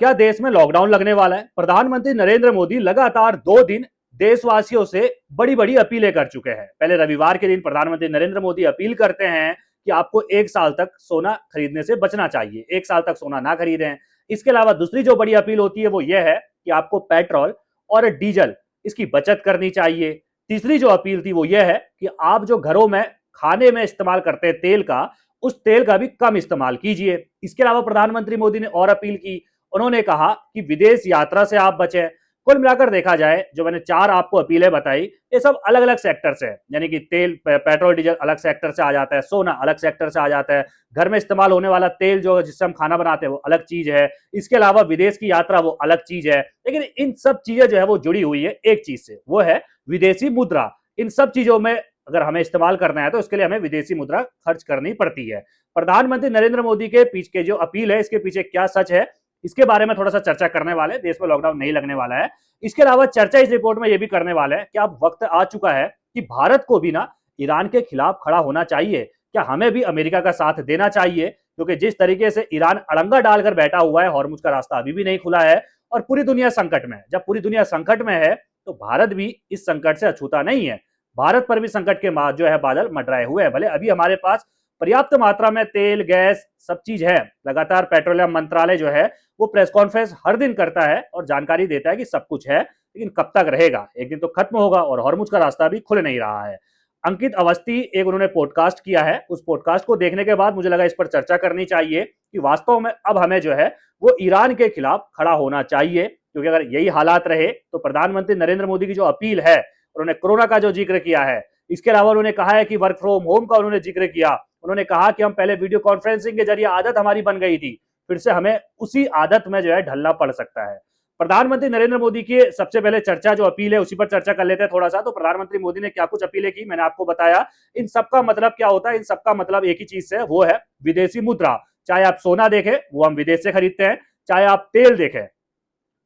क्या देश में लॉकडाउन लगने वाला है? प्रधानमंत्री नरेंद्र मोदी लगातार 2 दिन देशवासियों से बड़ी बड़ी अपीलें कर चुके हैं। पहले रविवार के दिन प्रधानमंत्री नरेंद्र मोदी अपील करते हैं कि आपको 1 साल तक सोना खरीदने से बचना चाहिए, 1 साल तक सोना ना खरीदें। इसके अलावा दूसरी जो बड़ी अपील होती है वो ये है कि आपको पेट्रोल और डीजल इसकी बचत करनी चाहिए। तीसरी जो अपील थी वो ये है कि आप जो घरों में खाने में इस्तेमाल करते हैं तेल का, उस तेल का भी कम इस्तेमाल कीजिए। इसके अलावा प्रधानमंत्री मोदी ने और अपील की, उन्होंने कहा कि विदेश यात्रा से आप बचें। कुल मिलाकर देखा जाए, जो मैंने 4 आपको अपीलें बताई, ये सब अलग अलग सेक्टर से है। यानी कि तेल, पेट्रोल डीजल अलग सेक्टर से आ जाता है, सोना अलग सेक्टर से आ जाता है, घर में इस्तेमाल होने वाला तेल जो जिससे हम खाना बनाते हैं वो अलग चीज है, इसके अलावा विदेश की यात्रा वो अलग चीज है। लेकिन इन सब चीजें जो है वो जुड़ी हुई है एक चीज से, वो है विदेशी मुद्रा। इन सब चीजों में अगर हमें इस्तेमाल करना है तो उसके लिए हमें विदेशी मुद्रा खर्च करनी पड़ती है। प्रधानमंत्री नरेंद्र मोदी के पीछे जो अपील है, इसके पीछे क्या सच है, इसके बारे में थोड़ा सा चर्चा करने वाले हैं। देश में लॉकडाउन नहीं लगने वाला है। इसके अलावा चर्चा इस रिपोर्ट में यह भी करने वाले हैं कि अब वक्त आ चुका है कि भारत को भी ना ईरान के खिलाफ खड़ा होना चाहिए। क्या हमें भी अमेरिका का साथ देना चाहिए? क्योंकि जिस तरीके से ईरान अड़ंगा डालकर बैठा हुआ है, हॉर्मुज का रास्ता अभी भी नहीं खुला है और पूरी दुनिया संकट में है। जब पूरी दुनिया संकट में है तो भारत भी इस संकट से अछूता नहीं है। भारत पर भी संकट के जो है बादल मंडराए हुए हैं। भले अभी हमारे पास पर्याप्त मात्रा में तेल, गैस, सब चीज है। लगातार पेट्रोलियम मंत्रालय जो है वो प्रेस कॉन्फ्रेंस हर दिन करता है और जानकारी देता है कि सब कुछ है, लेकिन कब तक रहेगा? एक दिन तो खत्म होगा और हॉर्मुज का रास्ता भी खुल नहीं रहा है। अंकित अवस्थी एक उन्होंने पॉडकास्ट किया है, उस पॉडकास्ट को देखने के बाद मुझे लगा इस पर चर्चा करनी चाहिए कि वास्तव में अब हमें जो है वो ईरान के खिलाफ खड़ा होना चाहिए। क्योंकि अगर यही हालात रहे तो प्रधानमंत्री नरेंद्र मोदी की जो अपील है, उन्होंने कोरोना का जो जिक्र किया है, इसके अलावा उन्होंने कहा है कि वर्क फ्रॉम होम का उन्होंने जिक्र किया, उन्होंने कहा कि हम पहले वीडियो कॉन्फ्रेंसिंग के जरिए आदत हमारी बन गई थी, फिर से हमें उसी आदत में जो है ढलना पड़ सकता है। प्रधानमंत्री नरेंद्र मोदी की सबसे पहले चर्चा जो अपील है उसी पर चर्चा कर लेते हैं थोड़ा सा। तो प्रधानमंत्री मोदी ने क्या कुछ अपीलें की मैंने आपको बताया। इन सबका मतलब क्या होता है? इन सबका मतलब एक ही चीज से, वो है विदेशी मुद्रा। चाहे आप सोना देखें, वो हम विदेश से खरीदते हैं, चाहे आप तेल देखें,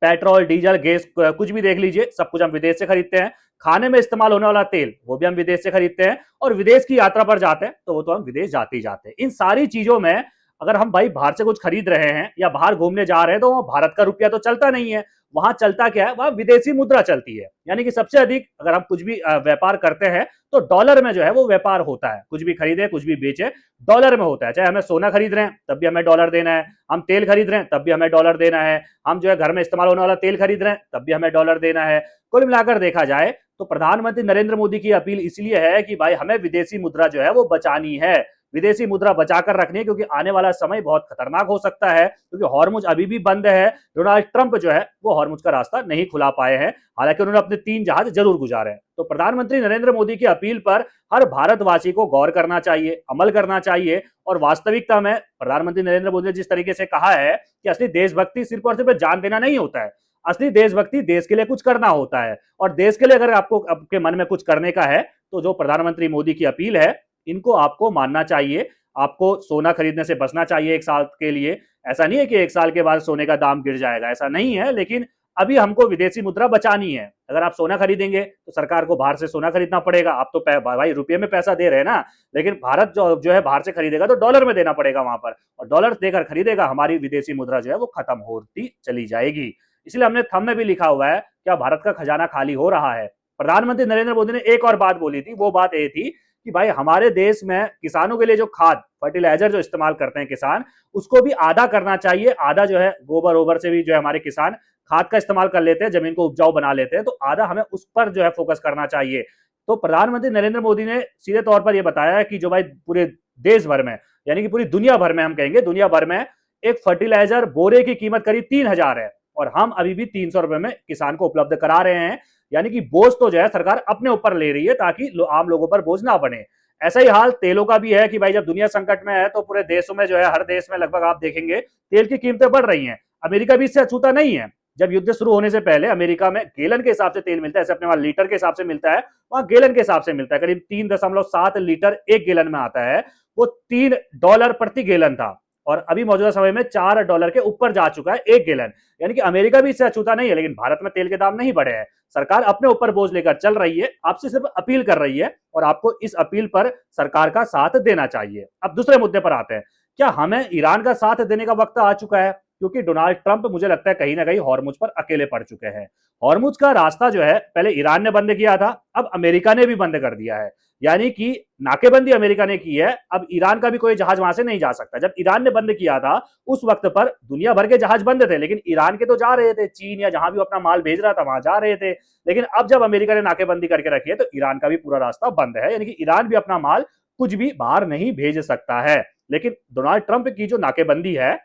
पेट्रोल, डीजल, गैस, कुछ भी देख लीजिए, सब कुछ हम विदेश से खरीदते हैं। खाने में इस्तेमाल होने वाला तेल वो भी हम विदेश से खरीदते हैं, और विदेश की यात्रा पर जाते हैं तो वो तो हम विदेश जाते ही जाते हैं। इन सारी चीजों में अगर हम भाई बाहर से कुछ खरीद रहे हैं या बाहर घूमने जा रहे हैं तो वहां भारत का रुपया तो चलता नहीं है। वहां चलता क्या है? वहां विदेशी मुद्रा चलती है। यानी कि सबसे अधिक अगर हम कुछ भी व्यापार करते हैं तो डॉलर में जो है वो व्यापार होता है। कुछ भी खरीदे, कुछ भी बेचे, डॉलर में होता है। चाहे हमें सोना खरीद रहे हैं तब भी हमें डॉलर देना है, हम तेल खरीद रहे हैं तब भी हमें डॉलर देना है, हम जो है घर में इस्तेमाल होने वाला तेल खरीद रहे हैं तब भी हमें डॉलर देना है। कुल मिलाकर देखा जाए तो प्रधानमंत्री नरेंद्र मोदी की अपील इसलिए है कि भाई हमें विदेशी मुद्रा जो है वो बचानी है, विदेशी मुद्रा बचाकर रखनी है, क्योंकि आने वाला समय बहुत खतरनाक हो सकता है। क्योंकि हॉर्मुज अभी भी बंद है, डोनाल्ड ट्रंप जो है वो हॉर्मुज का रास्ता नहीं खुला पाए हैं, हालांकि उन्होंने अपने 3 जहाज जरूर गुजारे हैं। तो प्रधानमंत्री नरेंद्र मोदी की अपील पर हर भारतवासी को गौर करना चाहिए, अमल करना चाहिए। और वास्तविकता में प्रधानमंत्री नरेंद्र मोदी ने जिस तरीके से कहा है कि असली देशभक्ति सिर्फ और सिर्फ जान देना नहीं होता है, असली देशभक्ति देश के लिए कुछ करना होता है। और देश के लिए अगर आपको आपके मन में कुछ करने का है तो जो प्रधानमंत्री मोदी की अपील है, इनको आपको मानना चाहिए। आपको सोना खरीदने से बचना चाहिए 1 साल के लिए। ऐसा नहीं है कि 1 साल के बाद सोने का दाम गिर जाएगा, ऐसा नहीं है, लेकिन अभी हमको विदेशी मुद्रा बचानी है। अगर आप सोना खरीदेंगे तो सरकार को बाहर से सोना खरीदना पड़ेगा। आप तो भाई रुपये में पैसा दे रहे हैं ना, लेकिन भारत जो है बाहर से खरीदेगा तो डॉलर में देना पड़ेगा वहां पर, और डॉलर देकर खरीदेगा, हमारी विदेशी मुद्रा जो है वो खत्म होती चली जाएगी। इसलिए हमने थंब में भी लिखा हुआ है, क्या भारत का खजाना खाली हो रहा है? प्रधानमंत्री नरेंद्र मोदी ने एक और बात बोली थी, वो बात ये थी कि भाई हमारे देश में किसानों के लिए जो खाद, फर्टिलाइजर जो इस्तेमाल करते हैं किसान, उसको भी आधा करना चाहिए। आधा जो है गोबर ओबर से भी जो है हमारे किसान खाद का इस्तेमाल कर लेते हैं, जमीन को उपजाऊ बना लेते हैं, तो आधा हमें उस पर जो है फोकस करना चाहिए। तो प्रधानमंत्री नरेंद्र मोदी ने सीधे तौर पर यह बताया है कि जो भाई पूरे देश भर में, यानी कि पूरी दुनिया भर में, हम कहेंगे दुनिया भर में, एक फर्टिलाइजर बोरे की कीमत करीब 3,000 है, और हम अभी भी 300 रुपए में किसान को उपलब्ध करा रहे हैं। यानी कि बोझ तो जो है सरकार अपने ऊपर ले रही है ताकि आम लोगों पर बोझ ना बने। ऐसा ही हाल तेलों का भी है कि भाई जब दुनिया संकट में है तो पूरे देशों में जो है, हर देश में लगभग आप देखेंगे तेल की कीमतें बढ़ रही हैं। अमेरिका भी इससे अछूता नहीं है। जब युद्ध शुरू होने से पहले अमेरिका में गैलन के हिसाब से तेल मिलता है, ऐसे अपने वहां लीटर के हिसाब से मिलता है, वहां गैलन के हिसाब से मिलता है। करीब 3.7 लीटर एक गैलन में आता है, वो $3 प्रति गैलन था, और अभी मौजूदा समय में $4 के ऊपर जा चुका है एक गैलन। यानी कि अमेरिका भी इससे अछूता नहीं है। लेकिन भारत में तेल के दाम नहीं बढ़े हैं, सरकार अपने ऊपर बोझ लेकर चल रही है, आपसे सिर्फ अपील कर रही है, और आपको इस अपील पर सरकार का साथ देना चाहिए। अब दूसरे मुद्दे पर आते हैं, क्या हमें ईरान का साथ देने का वक्त आ चुका है? क्योंकि डोनाल्ड ट्रंप मुझे लगता है कहीं ना कहीं हॉर्मुज पर अकेले पड़ चुके हैं। हॉर्मुज का रास्ता जो है पहले ईरान ने बंद किया था, अब अमेरिका ने भी बंद कर दिया है। यानी कि नाकेबंदी अमेरिका ने की है, अब ईरान का भी कोई जहाज वहां से नहीं जा सकता। जब ईरान ने बंद किया था उस वक्त पर दुनिया भर के जहाज बंद थे, लेकिन ईरान के तो जा रहे थे, चीन या जहां भी अपना माल भेज रहा था वहां जा रहे थे। लेकिन अब जब अमेरिका ने नाकेबंदी करके रखी है तो ईरान का भी पूरा रास्ता बंद है, यानी कि ईरान भी अपना माल कुछ भी बाहर नहीं भेज सकता है। लेकिन डोनाल्ड ट्रंप की जो नाकेबंदी है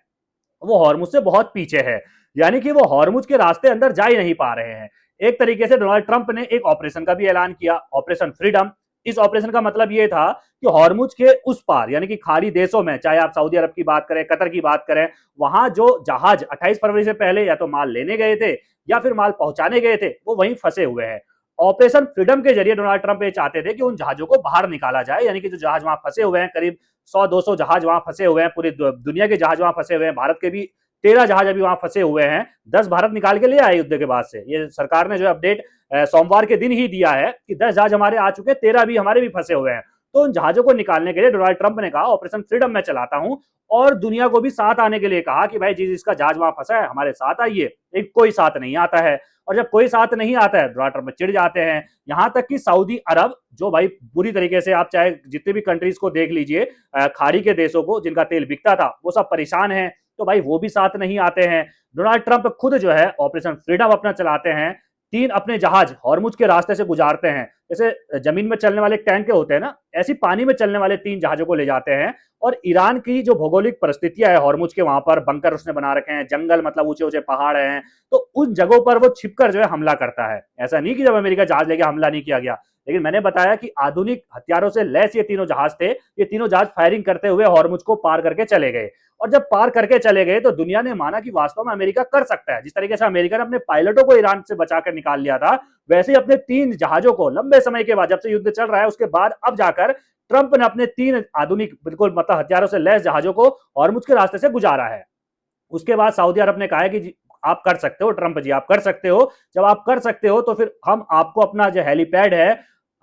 वो हॉर्मुज से बहुत पीछे है, यानी कि वो हॉर्मुज के रास्ते अंदर जा ही नहीं पा रहे हैं। एक तरीके से डोनाल्ड ट्रंप ने एक ऑपरेशन का भी ऐलान किया, ऑपरेशन फ्रीडम। इस ऑपरेशन का मतलब यह था कि हॉर्मुज के उस पार यानी कि खाड़ी देशों में, चाहे आप सऊदी अरब की बात करें, कतर की बात करें, वहां जो जहाज 28 फरवरी से पहले या तो माल लेने गए थे या फिर माल पहुंचाने गए थे वो वहीं फंसे हुए हैं। ऑपरेशन फ्रीडम के जरिए डोनाल्ड ट्रंप ये चाहते थे कि उन जहाजों को बाहर निकाला जाए, यानी कि जो जहाज वहां फंसे हुए हैं, करीब 100-200 जहाज वहां फंसे हुए हैं, पूरी दुनिया के जहाज वहां फंसे हुए हैं, भारत के भी 13 जहाज अभी वहां फंसे हुए हैं, 10 भारत निकाल के ले आए युद्ध के बाद से। ये सरकार ने जो अपडेट सोमवार के दिन ही दिया है कि 10 जहाज हमारे आ चुके हैं, 13 भी हमारे भी फंसे हुए हैं। तो उन जहाजों को निकालने के लिए डोनाल्ड ट्रंप ने कहा ऑपरेशन फ्रीडम में चलाता हूं, और दुनिया को भी साथ आने के लिए कहा कि भाई जिसका जहाज वहां फंसा है हमारे साथ आइए। लेकिन कोई साथ नहीं आता है, और जब कोई साथ नहीं आता है डोनाल्ड ट्रंप चिढ़ जाते हैं। यहां तक कि सऊदी अरब जो भाई बुरी तरीके से, आप चाहे जितने भी कंट्रीज को देख लीजिए, खाड़ी के देशों को जिनका तेल बिकता था, वो सब परेशान हैं, तो भाई वो भी साथ नहीं आते हैं। डोनाल्ड ट्रंप खुद जो है ऑपरेशन फ्रीडम अपना चलाते हैं, 3 अपने जहाज हॉर्मुज के रास्ते से गुजारते हैं। जैसे जमीन में चलने वाले टैंक होते हैं ना, ऐसी पानी में चलने वाले 3 जहाजों को ले जाते हैं। और ईरान की जो भौगोलिक परिस्थितियां है हॉर्मुज के, वहां पर बंकर उसने बना रखे हैं, जंगल मतलब ऊंचे ऊंचे पहाड़ हैं, तो उन जगहों पर वो छिपकर जो है हमला करता है। ऐसा नहीं कि जब अमेरिका जहाज लेके हमला नहीं किया गया, लेकिन मैंने बताया कि आधुनिक हथियारों से लैस ये तीनों जहाज थे। ये तीनों जहाज फायरिंग करते हुए हॉर्मुज को पार करके चले गए, और जब पार करके चले गए तो दुनिया ने माना कि वास्तव में अमेरिका कर सकता है। जिस तरीके से अमेरिका ने अपने पायलटों को ईरान से बचाकर निकाल लिया था, वैसे ही अपने 3 जहाजों को लंबे समय के बाद, जब से युद्ध चल रहा है उसके बाद, अब जाकर ट्रंप ने अपने 3 आधुनिक बिल्कुल मतलब हथियारों से लैस जहाजों को हॉर्मुज के रास्ते से गुजारा है। उसके बाद सऊदी अरब ने कहा है कि आप कर सकते हो ट्रंप जी, आप कर सकते हो। जब आप कर सकते हो तो फिर हम आपको अपना जो हेलीपैड है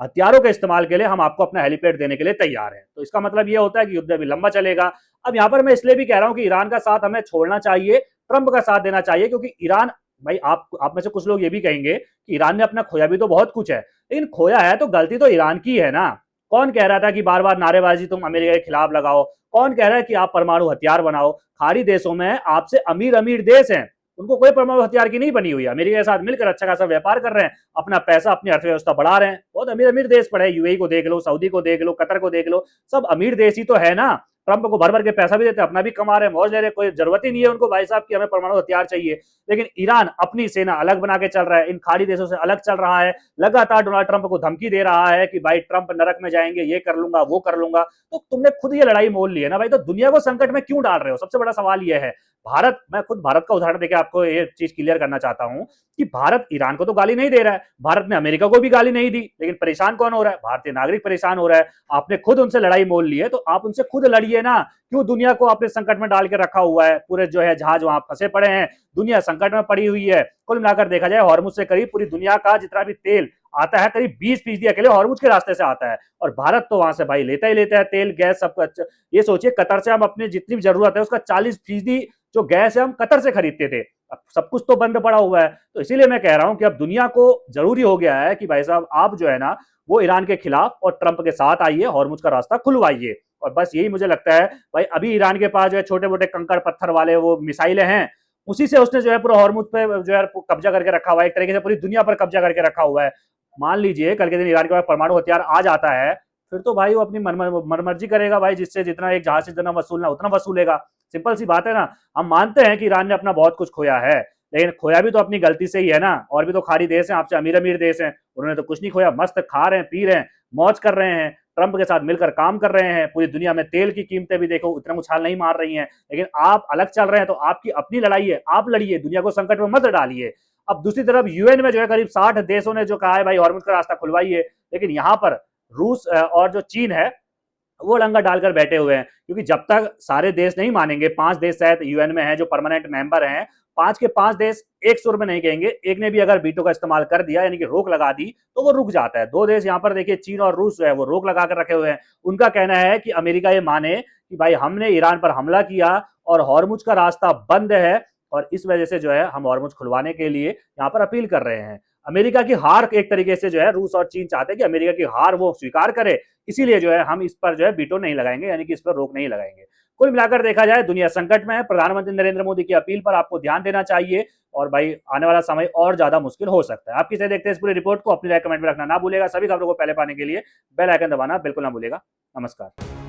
हथियारों के इस्तेमाल के लिए, हम आपको अपना हेलीपैड देने के लिए तैयार हैं। तो इसका मतलब ये होता है कि युद्ध अभी लंबा चलेगा। अब यहां पर मैं इसलिए भी कह रहा हूं कि ईरान का साथ हमें छोड़ना चाहिए, ट्रंप का साथ देना चाहिए, क्योंकि ईरान, भाई आप में से कुछ लोग ये भी कहेंगे कि ईरान ने अपना खोया भी तो बहुत कुछ है, लेकिन खोया है तो गलती तो ईरान की है ना। कौन कह रहा था कि बार बार नारेबाजी तुम अमेरिका के खिलाफ लगाओ? कौन कह रहा है कि आप परमाणु हथियार बनाओ? खाड़ी देशों में आपसे अमीर अमीर देश हैं, उनको कोई परमाणु हथियार की नहीं बनी हुई है। अमेरिका के साथ मिलकर अच्छा खासा व्यापार कर रहे हैं, अपना पैसा अपनी अर्थव्यवस्था बढ़ा रहे हैं। बहुत अमीर अमीर देश पड़े, यूएई को देख लो, सऊदी को देख लो, कतर को देख लो, सब अमीर देश ही तो है ना। ट्रंप को भर भर के पैसा भी देते, अपना भी कमा रहे हैं, मौज ले रहे हैं, कोई जरूरत ही नहीं है उनको भाई साहब की हमें परमाणु हथियार चाहिए। लेकिन ईरान अपनी सेना अलग बना के चल रहा है, इन खाड़ी देशों से अलग चल रहा है, लगातार डोनाल्ड ट्रंप को धमकी दे रहा है कि भाई ट्रंप नरक में जाएंगे, ये कर लूंगा वो कर लूंगा। तो तुमने खुद ये लड़ाई मोल ली है ना भाई, तो दुनिया को संकट में क्यों डाल रहे हो? सबसे बड़ा सवाल यह है। भारत, मैं खुद भारत का उदाहरण देकर आपको ये चीज क्लियर करना चाहता हूं कि भारत ईरान को तो गाली नहीं दे रहा है, भारत ने अमेरिका को भी गाली नहीं दी, लेकिन परेशान कौन हो रहा है? भारतीय नागरिक परेशान हो रहा है। आपने खुद उनसे लड़ाई मोल ली है, तो आप उनसे खुद लड़िए ना। क्यों दुनिया को आपने संकट में डाल के रखा हुआ है? पूरे जो है जहाज वहां फंसे पड़े हैं, दुनिया संकट में पड़ी हुई है। कुल मिलाकर देखा जाए हॉर्मुज से करीब पूरी दुनिया का जितना भी तेल आता है, करीब 20% अकेले हॉर्मुज के रास्ते से आता है, और भारत तो वहां से भाई लेता ही लेता है तेल गैस सब कुछ। ये सोचिए कतर से हम अपनी जितनी भी जरूरत है उसका 40% जो गैस है हम कतर से खरीदते थे, अब सब कुछ तो बंद पड़ा हुआ है। तो इसीलिए मैं कह रहा हूं कि अब दुनिया को जरूरी हो गया है कि भाई साहब आप जो है ना वो ईरान के खिलाफ और ट्रंप के साथ आइए, हॉर्मुज का रास्ता खुलवाइए। और बस यही मुझे लगता है भाई, अभी ईरान के पास जो है छोटे मोटे कंकड़ पत्थर वाले वो मिसाइलें हैं, उसी से उसने जो है पूरा हॉर्मुज पे जो है कब्जा करके रखा हुआ है, एक तरीके से पूरी दुनिया पर कब्जा करके रखा हुआ है। मान लीजिए कल के दिन ईरान के पास परमाणु हथियार आ जाता है, फिर तो भाई वो अपनी मनमर्जी करेगा भाई, जिससे जितना एक जहाज से जितना वसूलना उतना वसूलेगा। सिंपल सी बात है ना। हम मानते हैं कि ईरान ने अपना बहुत कुछ खोया है, लेकिन खोया भी तो अपनी गलती से ही है ना। और भी तो खाड़ी देश हैं, आपसे अमीर अमीर देश हैं, उन्होंने तो कुछ नहीं खोया, मस्त खा रहे हैं, पी रहे हैं, मौज कर रहे हैं, ट्रंप के साथ मिलकर काम कर रहे हैं। पूरी दुनिया में तेल की कीमतें भी देखो उतना उछाल नहीं मार रही हैं, लेकिन आप अलग चल रहे हैं। तो आपकी अपनी लड़ाई है, आप लड़िए, दुनिया को संकट में मत डालिए। अब दूसरी तरफ यूएन में जो है करीब 60 देशों ने जो कहा है भाई हॉर्मुज का रास्ता खुलवाइए, लेकिन यहाँ पर रूस और जो चीन है वो लंगर डालकर बैठे हुए हैं, क्योंकि जब तक सारे देश नहीं मानेंगे, 5 देश शायद यूएन में हैं जो परमानेंट मेंबर हैं, 5 के 5 देश एक सुर में नहीं कहेंगे। एक ने भी अगर वीटो का इस्तेमाल कर दिया यानी कि रोक लगा दी तो वो रुक जाता है। 2 देश यहाँ पर देखिए, चीन और रूस जो है वो रोक लगा कर रखे हुए हैं। उनका कहना है कि अमेरिका ये माने कि भाई हमने ईरान पर हमला किया और हॉर्मुज का रास्ता बंद है और इस वजह से जो है हम हॉर्मुज खुलवाने के लिए यहाँ पर अपील कर रहे हैं। अमेरिका की हार एक तरीके से जो है रूस और चीन चाहते हैं कि अमेरिका की हार वो स्वीकार करे, इसीलिए जो है हम इस पर जो है वीटो नहीं लगाएंगे, यानी कि इस पर रोक नहीं लगाएंगे। कुल मिलाकर देखा जाए दुनिया संकट में है, प्रधानमंत्री नरेंद्र मोदी की अपील पर आपको ध्यान देना चाहिए और भाई आने वाला समय और ज्यादा मुश्किल हो सकता है। आप किसे देखते हैं इस पूरी रिपोर्ट को, अपनी राय कमेंट में रखना ना भूलेगा। सभी खबरों को पहले पाने के लिए बेल आइकन दबाना बिल्कुल ना भूलेगा। नमस्कार।